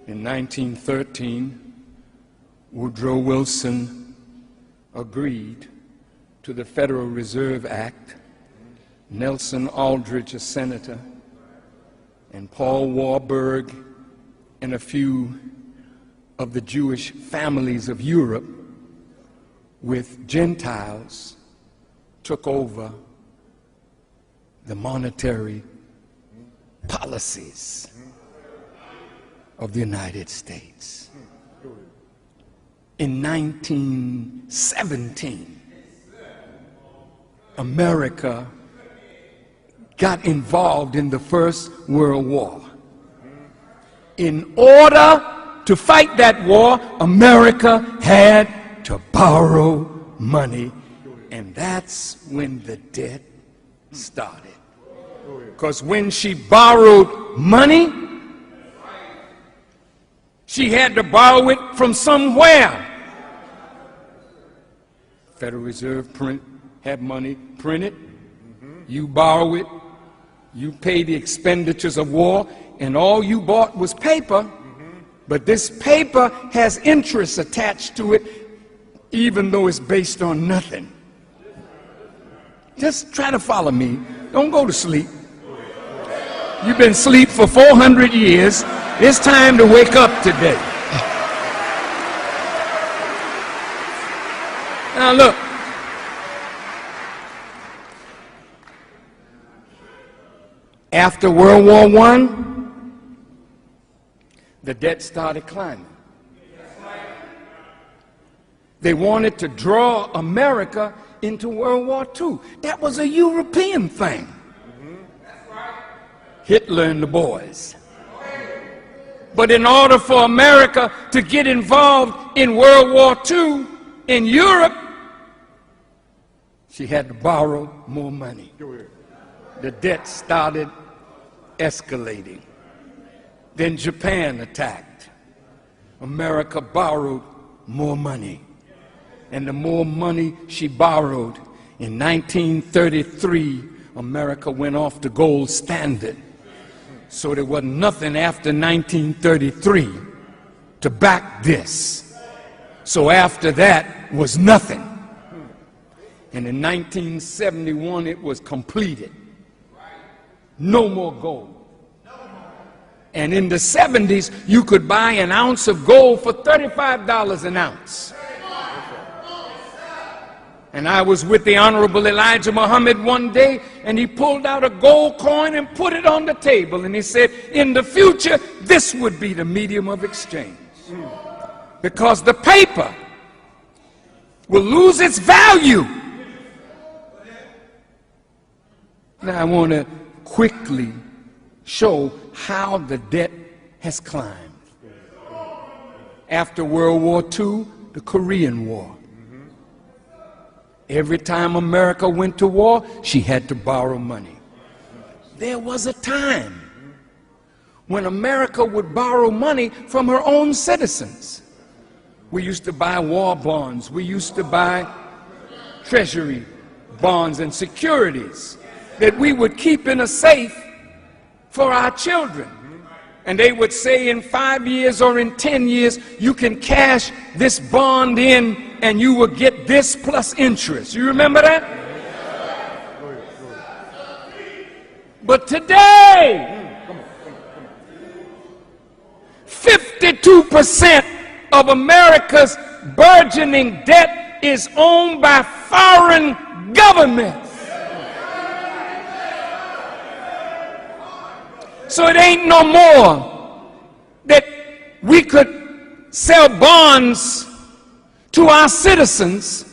In 1913, Woodrow Wilson agreed to the Federal Reserve Act. Nelson Aldrich, a senator, and Paul Warburg and a few of the Jewish families of Europe with Gentiles took over the monetary policies of the United States. In 1917, America got involved in the First World War. In order to fight that war, America had to borrow money, and that's when the debt started. Because when she borrowed money, she had to borrow it from somewhere. Federal Reserve had money printed. You borrow it. You pay the expenditures of war, and all you bought was paper. But this paper has interest attached to it, even though it's based on nothing. Just try to follow me. Don't go to sleep. You've been asleep for 400 years. It's time to wake up today. Now look. After World War I, the debt started climbing. They wanted to draw America into World War II. That was a European thing. Hitler and the boys. But in order for America to get involved in World War II in Europe, she had to borrow more money. The debt started escalating. Then Japan attacked. America borrowed more money. And the more money she borrowed, in 1933, America went off the gold standard. So there was nothing after 1933 to back this. So after that was nothing. And in 1971, it was completed. No more gold. And in the 70s, you could buy an ounce of gold for $35 an ounce. And I was with the Honorable Elijah Muhammad one day, and he pulled out a gold coin and put it on the table. And he said, in the future, this would be the medium of exchange. Because the paper will lose its value. Now I want to quickly show how the debt has climbed. After World War II, the Korean War. Every time America went to war, she had to borrow money. There was a time when America would borrow money from her own citizens. We used to buy war bonds. We used to buy treasury bonds and securities that we would keep in a safe for our children. And they would say in 5 years or in 10 years, you can cash this bond in and you will get this plus interest. You remember that? But today, 52% of America's burgeoning debt is owned by foreign governments. So it ain't no more that we could sell bonds to our citizens.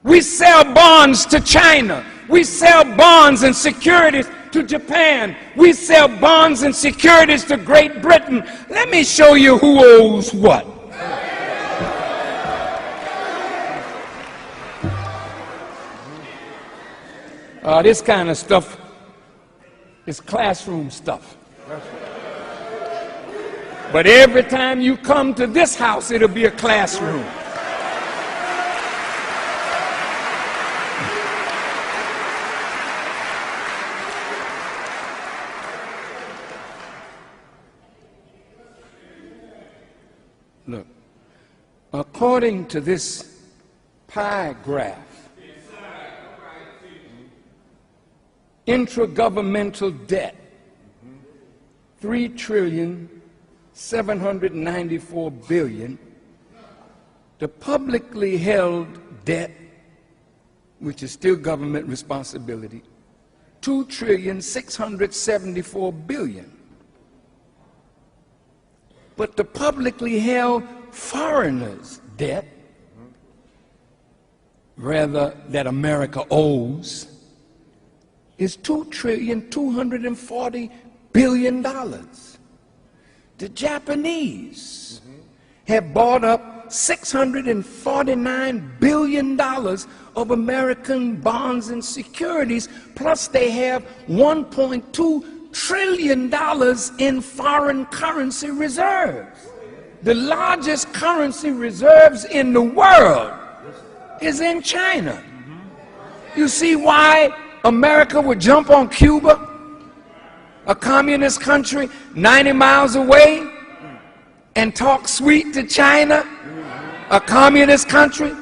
We sell bonds to China. We sell bonds and securities to Japan. We sell bonds and securities to Great Britain. Let me show you who owes what. This kind of stuff is classroom stuff. But every time you come to this house, it'll be a classroom. Look, according to this pie graph, intragovernmental debt, $3,794 billion. The publicly held debt, which is still government responsibility, $2,674 billion. But the publicly held foreigners' debt, rather that America owes, is $2,240 billion. The Japanese have bought up $649 billion of American bonds and securities, plus they have $1.2 trillion in foreign currency reserves. The largest currency reserves in the world is in China. You see why America would jump on Cuba, a communist country 90 miles away, and talk sweet to China, a communist country?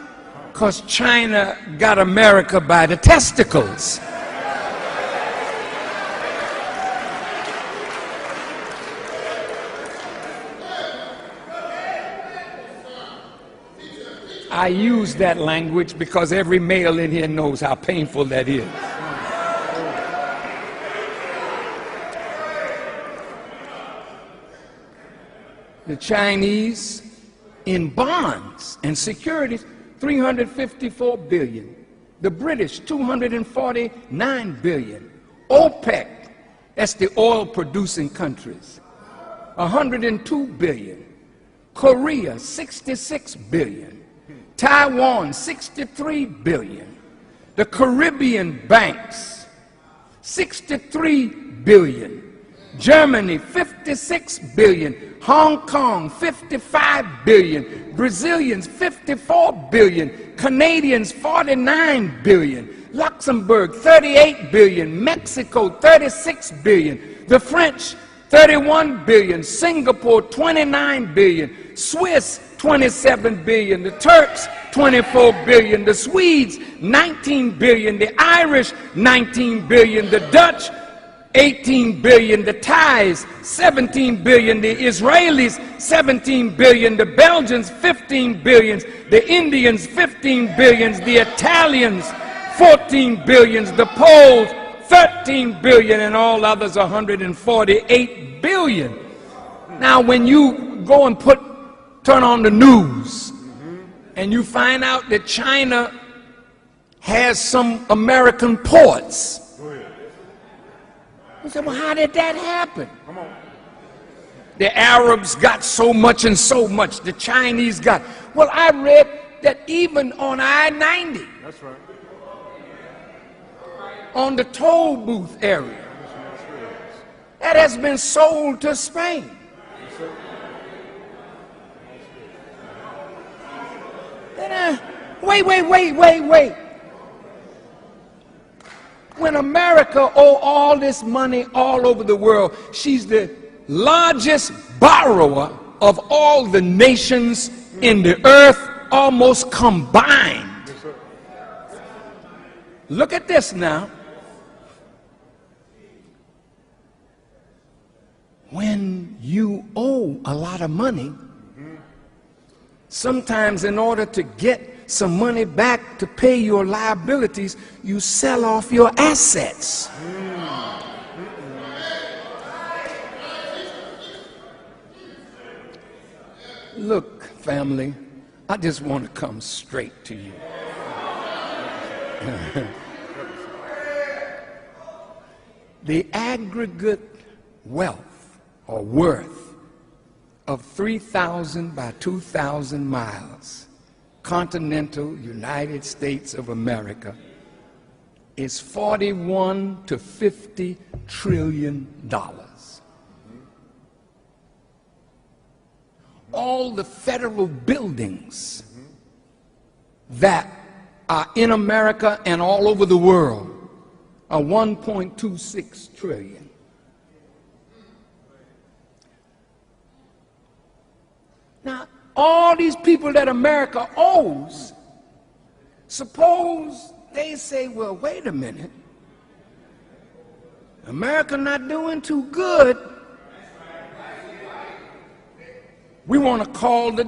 Because China got America by the testicles. I use that language because every male in here knows how painful that is. The Chinese in bonds and securities, $354 billion. The British, $249 billion. OPEC, that's the oil producing countries, $102 billion. Korea, $66 billion. Taiwan, $63 billion. The Caribbean banks, $63 billion. Germany, $56 billion. Hong Kong, $55 billion. Brazilians, $54 billion. Canadians, $49 billion. Luxembourg, $38 billion. Mexico, $36 billion. The French, $31 billion. Singapore, $29 billion. Swiss, $27 billion. The Turks, $24 billion. The Swedes, $19 billion. The Irish, $19 billion. The Dutch, $18 billion. The Thais, $17 billion. The Israelis, $17 billion. The Belgians, $15 billion. The Indians, $15 billion. The Italians, $14 billion. The Poles, $13 billion. And all others, $148 billion. Now, when you go and turn on the news, and you find out that China has some American ports, you say, well, how did that happen? The Arabs got so much and so much. The Chinese got. Well, I read that even on I-90, that's right, on the toll booth area, that has been sold to Spain. Wait. When America owes all this money all over the world, she's the largest borrower of all the nations in the earth, almost combined. Look at this now. When you owe a lot of money, sometimes in order to get some money back to pay your liabilities, you sell off your assets. Look, family, I just want to come straight to you. The aggregate wealth or worth of 3,000 by 2,000 miles, continental United States of America, is $41 to $50 trillion. All the federal buildings that are in America and all over the world are $1.26 trillion. Now, all these people that America owes, suppose they say, well, wait a minute, America not doing too good. We want to call the